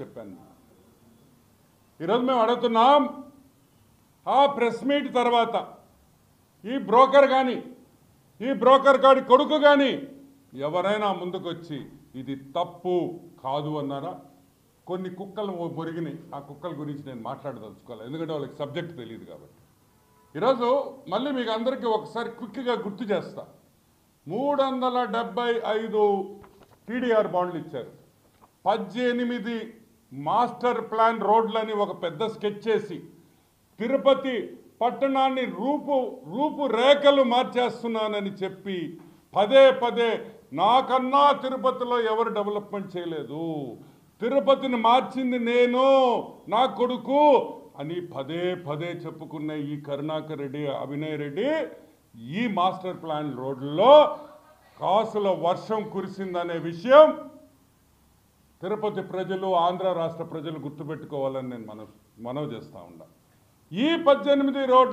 చెప్పాను. ఈరోజు మేము అడుగుతున్నాం, ఆ ప్రెస్ మీట్ తర్వాత ఈ బ్రోకర్ కానీ ఈ బ్రోకర్ గాడి కొడుకు కానీ ఎవరైనా ముందుకొచ్చి ఇది తప్పు కాదు అన్నారా? కొన్ని కుక్కలు మురిగినాయి, ఆ కుక్కల గురించి నేను మాట్లాడదలుచుకోవాలి, ఎందుకంటే వాళ్ళకి సబ్జెక్ట్ తెలియదు కాబట్టి. ఈరోజు మళ్ళీ మీకు అందరికీ ఒకసారి క్విక్గా గుర్తు చేస్తా. 375 టీడీఆర్ బాండ్లు ఇచ్చారు, 18 మాస్టర్ ప్లాన్ రోడ్లని ఒక పెద్ద స్కెచ్ చేసి తిరుపతి పట్టణాన్ని రూపురేఖలు మార్చేస్తున్నానని చెప్పి పదే నాకన్నా తిరుపతిలో ఎవరు డెవలప్మెంట్ చేయలేదు, తిరుపతిని మార్చింది నేను, నా కొడుకు అని పదే చెప్పుకున్న ఈ కరుణాకర్ రెడ్డి, అభినయ్ రెడ్డి ఈ మాస్టర్ ప్లాన్ రోడ్లలో కాసుల వర్షం కురిసిందనే విషయం తిరుపతి ప్రజలు, ఆంధ్ర రాష్ట్ర ప్రజలు గుర్తుపెట్టుకోవాలని నేను మనవి చేస్తా ఉన్నా. ఈ 18 రోడ్లు